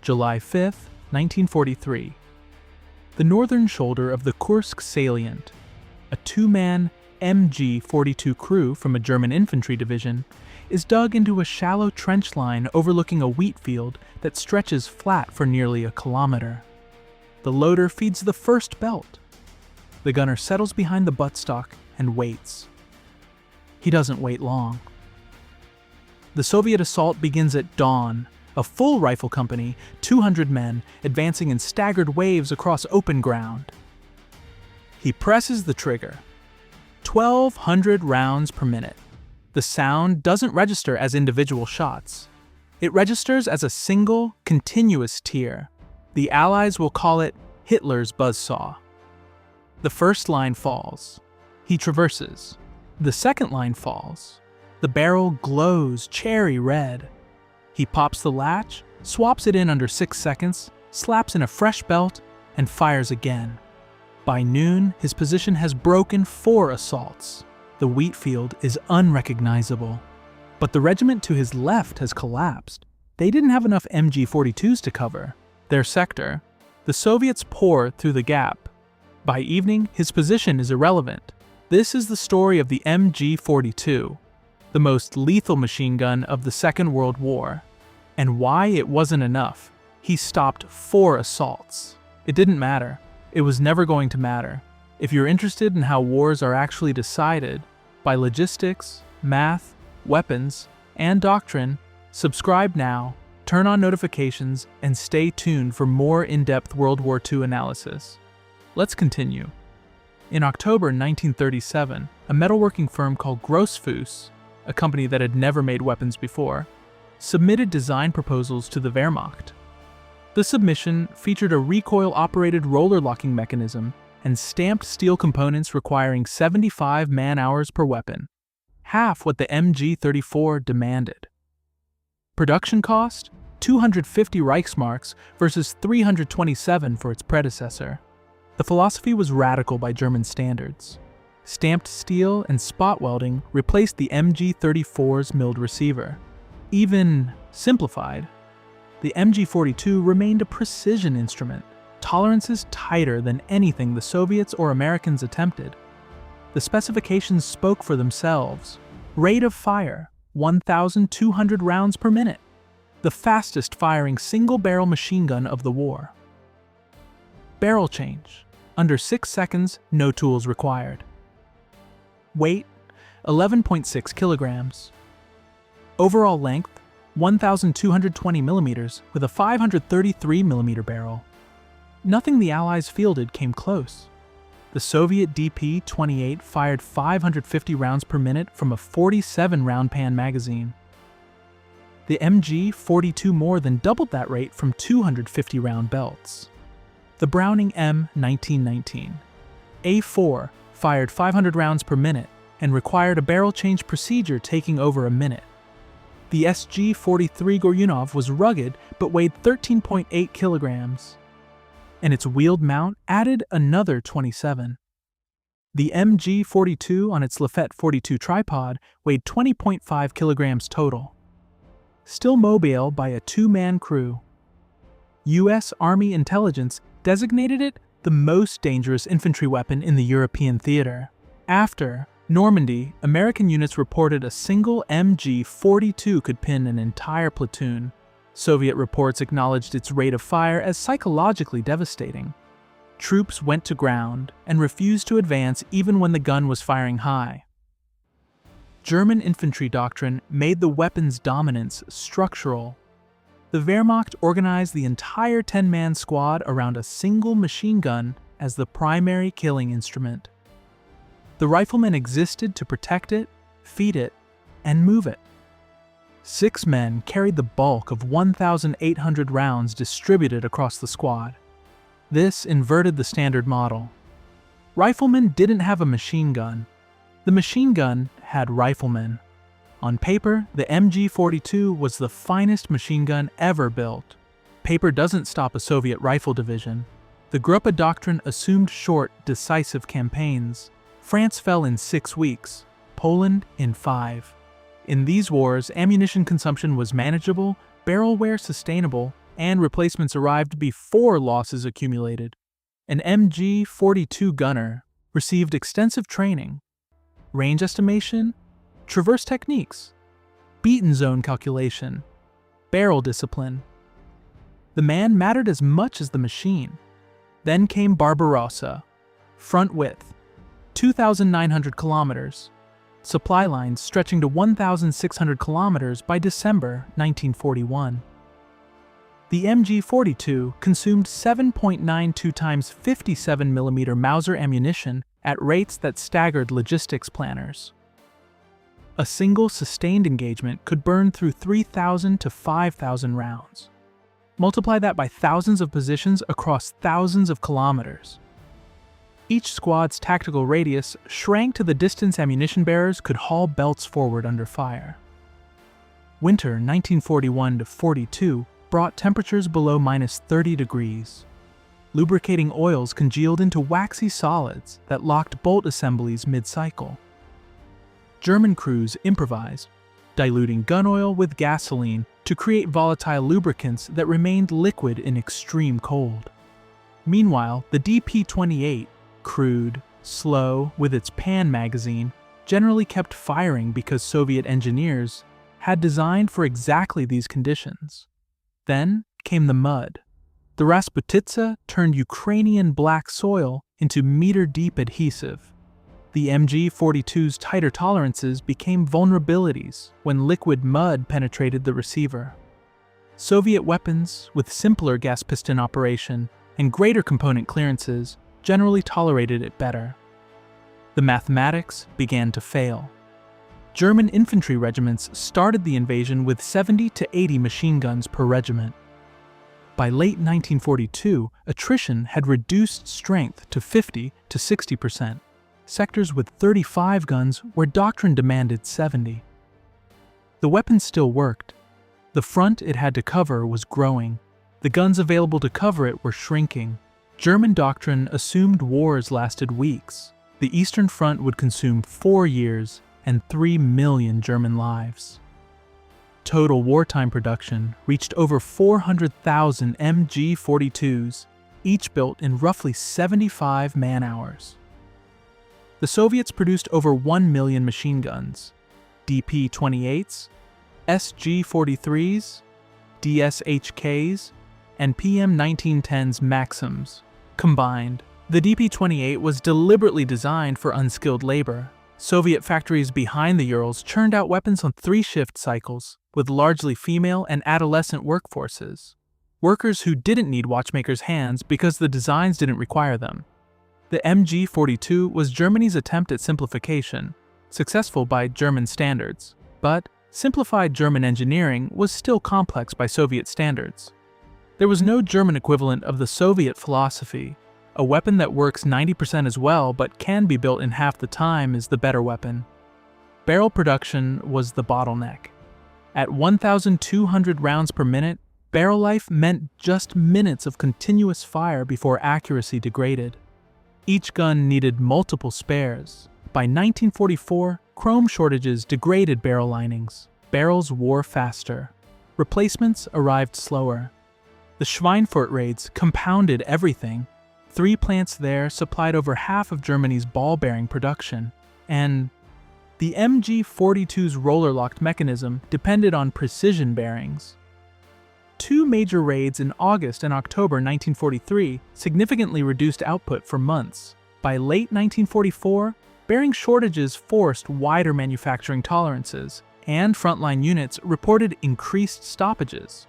July 5, 1943. The northern shoulder of the Kursk salient, a two-man MG-42 crew from a German infantry division, is dug into a shallow trench line overlooking a wheat field that stretches flat for nearly a kilometer. The loader feeds the first belt. The gunner settles behind the buttstock and waits. He doesn't wait long. The Soviet assault begins at dawn, a full rifle company, 200 men, advancing in staggered waves across open ground. He presses the trigger. 1,200 rounds per minute. The sound doesn't register as individual shots. It registers as a single, continuous tier. The Allies will call it Hitler's Buzzsaw. The first line falls. He traverses. The second line falls. The barrel glows cherry red. He pops the latch, swaps it in under 6 seconds, slaps in a fresh belt, and fires again. By noon, his position has broken 4 assaults. The wheat field is unrecognizable. But the regiment to his left has collapsed. They didn't have enough MG-42s to cover their sector. The Soviets pour through the gap. By evening, his position is irrelevant. This is the story of the MG-42, the most lethal machine gun of the Second World War, and why it wasn't enough. He stopped 4 assaults. It didn't matter. It was never going to matter. If you're interested in how wars are actually decided by logistics, math, weapons, and doctrine, subscribe now, turn on notifications, and stay tuned for more in-depth World War II analysis. Let's continue. In October 1937, a metalworking firm called Grossfuss, a company that had never made weapons before, submitted design proposals to the Wehrmacht. The submission featured a recoil-operated roller locking mechanism and stamped steel components requiring 75 man-hours per weapon, half what the MG-34 demanded. Production cost? 250 Reichsmarks versus 327 for its predecessor. The philosophy was radical by German standards. Stamped steel and spot welding replaced the MG-34's milled receiver. Even simplified, the MG-42 remained a precision instrument, tolerances tighter than anything the Soviets or Americans attempted. The specifications spoke for themselves. Rate of fire, 1,200 rounds per minute. The fastest firing single-barrel machine gun of the war. Barrel change, under 6 seconds, no tools required. Weight, 11.6 kilograms. Overall length, 1,220 millimeters with a 533 millimeter barrel. Nothing the Allies fielded came close. The Soviet DP-28 fired 550 rounds per minute from a 47-round pan magazine. The MG-42 more than doubled that rate from 250-round belts. The Browning M1919, A4, fired 500 rounds per minute and required a barrel change procedure taking over a minute. The SG-43 Goryunov was rugged but weighed 13.8 kilograms, and its wheeled mount added another 27. The MG-42 on its Lafette 42 tripod weighed 20.5 kilograms total. Still mobile by a 2-man crew. U.S. Army intelligence designated it the most dangerous infantry weapon in the European theater. After Normandy, American units reported a single MG-42 could pin an entire platoon. Soviet reports acknowledged its rate of fire as psychologically devastating. Troops went to ground and refused to advance even when the gun was firing high. German infantry doctrine made the weapon's dominance structural. The Wehrmacht organized the entire 10-man squad around a single machine gun as the primary killing instrument. The Riflemen existed to protect it, feed it, and move it. 6 men carried the bulk of 1,800 rounds distributed across the squad. This inverted the standard model. Riflemen didn't have a machine gun. The machine gun had riflemen. On paper, the MG-42 was the finest machine gun ever built. Paper doesn't stop a Soviet rifle division. The Gruppe Doctrine assumed short, decisive campaigns. France fell in 6 weeks, Poland in 5. In these wars, ammunition consumption was manageable, barrel wear sustainable, and replacements arrived before losses accumulated. An MG-42 gunner received extensive training, range estimation, traverse techniques, beaten zone calculation, barrel discipline. The man mattered as much as the machine. Then came Barbarossa, front width, 2,900 kilometers, supply lines stretching to 1,600 kilometers by December 1941. The MG-42 consumed 7.92 times 57mm Mauser ammunition at rates that staggered logistics planners. A single sustained engagement could burn through 3,000 to 5,000 rounds. Multiply that by thousands of positions across thousands of kilometers. Each squad's tactical radius shrank to the distance ammunition bearers could haul belts forward under fire. Winter 1941-42 brought temperatures below -30 degrees. Lubricating oils congealed into waxy solids that locked bolt assemblies mid-cycle. German crews improvised, diluting gun oil with gasoline to create volatile lubricants that remained liquid in extreme cold. Meanwhile, the DP-28, crude, slow, with its Pan magazine, generally kept firing because Soviet engineers had designed for exactly these conditions. Then came the mud. The Rasputitsa turned Ukrainian black soil into meter-deep adhesive. The MG-42's tighter tolerances became vulnerabilities when liquid mud penetrated the receiver. Soviet weapons, with simpler gas piston operation and greater component clearances, generally tolerated it better. The mathematics began to fail. German infantry regiments started the invasion with 70 to 80 machine guns per regiment. By late 1942, attrition had reduced strength to 50 to 60%. Sectors with 35 guns where Doctrine demanded 70. The weapons still worked. The front it had to cover was growing. The guns available to cover it were shrinking. German Doctrine assumed wars lasted weeks. The Eastern Front would consume 4 years and 3 million German lives. Total wartime production reached over 400,000 MG-42s, each built in roughly 75 man-hours. The Soviets produced over 1 million machine guns, DP-28s, SG-43s, DSHKs, and PM-1910s Maxims. Combined, the DP-28 was deliberately designed for unskilled labor. Soviet factories behind the Urals churned out weapons on 3-shift cycles, with largely female and adolescent workforces. Workers who didn't need watchmakers' hands because the designs didn't require them. The MG-42 was Germany's attempt at simplification, successful by German standards, but simplified German engineering was still complex by Soviet standards. There was no German equivalent of the Soviet philosophy. A weapon that works 90% as well but can be built in half the time is the better weapon. Barrel production was the bottleneck. At 1,200 rounds per minute, barrel life meant just minutes of continuous fire before accuracy degraded. Each gun needed multiple spares. By 1944, chrome shortages degraded barrel linings. Barrels wore faster. Replacements arrived slower. The Schweinfurt raids compounded everything. 3 plants there supplied over half of Germany's ball bearing production, and the MG-42's roller-locked mechanism depended on precision bearings. 2 major raids in August and October 1943 significantly reduced output for months. By late 1944, bearing shortages forced wider manufacturing tolerances, and frontline units reported increased stoppages.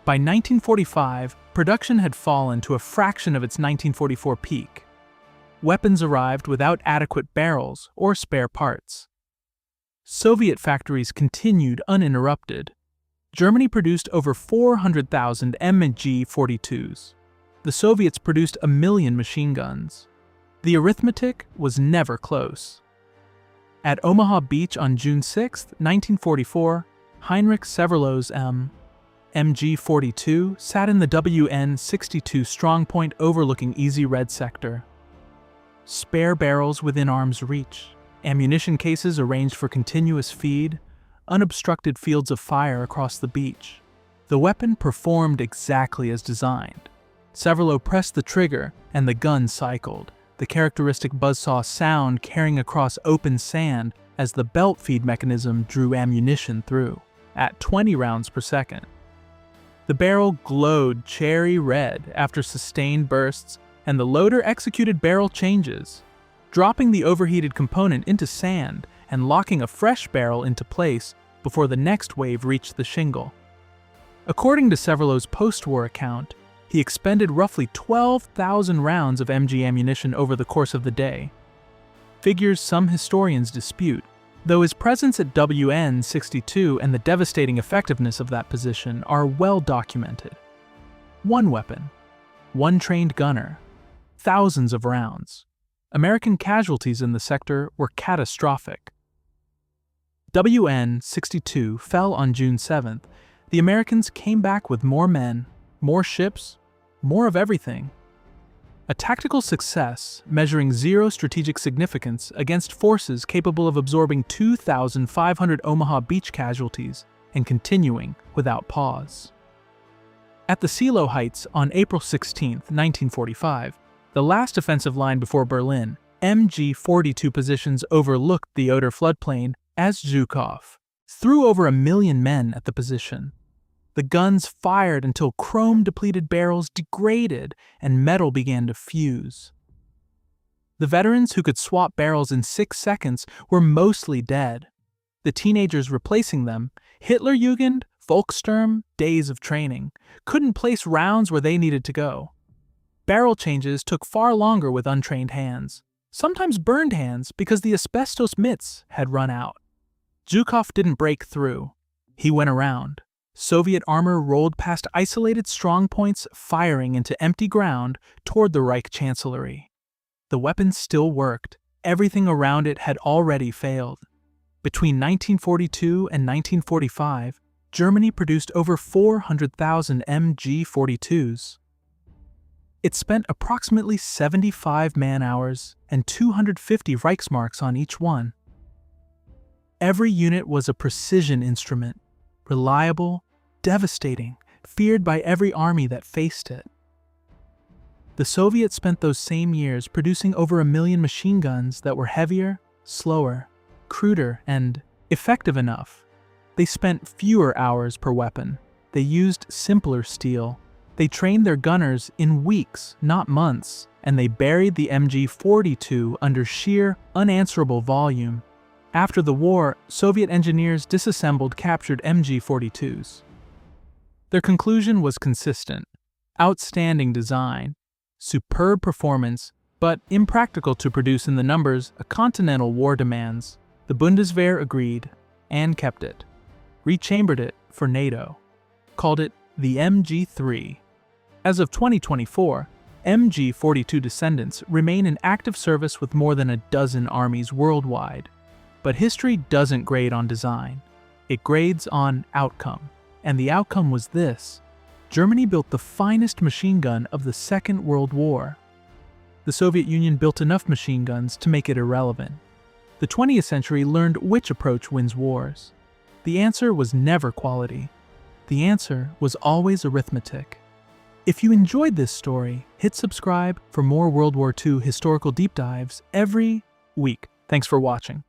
By 1945, production had fallen to a fraction of its 1944 peak. Weapons arrived without adequate barrels or spare parts. Soviet factories continued uninterrupted. Germany produced over 400,000 MG-42s. The Soviets produced 1 million machine guns. The arithmetic was never close. At Omaha Beach on June 6, 1944, Heinrich Severlow's MG-42 sat in the WN-62 strongpoint overlooking Easy Red sector. Spare barrels within arm's reach, ammunition cases arranged for continuous feed, unobstructed fields of fire across the beach. The weapon performed exactly as designed. Seelow pressed the trigger, and the gun cycled, the characteristic buzzsaw sound carrying across open sand as the belt feed mechanism drew ammunition through, at 20 rounds per second. The barrel glowed cherry red after sustained bursts, and the loader executed barrel changes, dropping the overheated component into sand and locking a fresh barrel into place before the next wave reached the shingle. According to Seelow's post-war account, he expended roughly 12,000 rounds of MG ammunition over the course of the day. Figures some historians dispute, though his presence at WN-62 and the devastating effectiveness of that position are well documented. One weapon, one trained gunner, thousands of rounds. American casualties in the sector were catastrophic. WN-62 fell on June 7th. The Americans came back with more men, more ships, more of everything. A tactical success measuring zero strategic significance against forces capable of absorbing 2,500 Omaha Beach casualties and continuing without pause. At the Seelow Heights on April 16, 1945, the last offensive line before Berlin, MG-42 positions overlooked the Oder floodplain as Zhukov threw over 1 million men at the position. The guns fired until chrome-depleted barrels degraded and metal began to fuse. The veterans who could swap barrels in 6 seconds were mostly dead. The teenagers replacing them, Hitlerjugend, Volkssturm, days of training, couldn't place rounds where they needed to go. Barrel changes took far longer with untrained hands, sometimes burned hands because the asbestos mitts had run out. Zhukov didn't break through. He went around. Soviet armor rolled past isolated strongpoints, firing into empty ground toward the Reich Chancellery. The weapon still worked. Everything around it had already failed. Between 1942 and 1945, Germany produced over 400,000 MG-42s. It spent approximately 75 man-hours and 250 Reichsmarks on each one. Every unit was a precision instrument, reliable, devastating, feared by every army that faced it. The Soviets spent those same years producing over 1 million machine guns that were heavier, slower, cruder, and effective enough. They spent fewer hours per weapon. They used simpler steel. They trained their gunners in weeks, not months, and they buried the MG-42 under sheer, unanswerable volume. After the war, Soviet engineers disassembled captured MG-42s. Their conclusion was consistent: outstanding design, superb performance, but impractical to produce in the numbers a continental war demands. The Bundeswehr agreed and kept it, rechambered it for NATO, called it the MG-3. As of 2024, MG-42 descendants remain in active service with more than a dozen armies worldwide. But history doesn't grade on design. It grades on outcome. And the outcome was this: Germany built the finest machine gun of the Second World War. The Soviet Union built enough machine guns to make it irrelevant. The 20th century learned which approach wins wars. The answer was never quality. The answer was always arithmetic. If you enjoyed this story, hit subscribe for more World War II historical deep dives every week. Thanks for watching.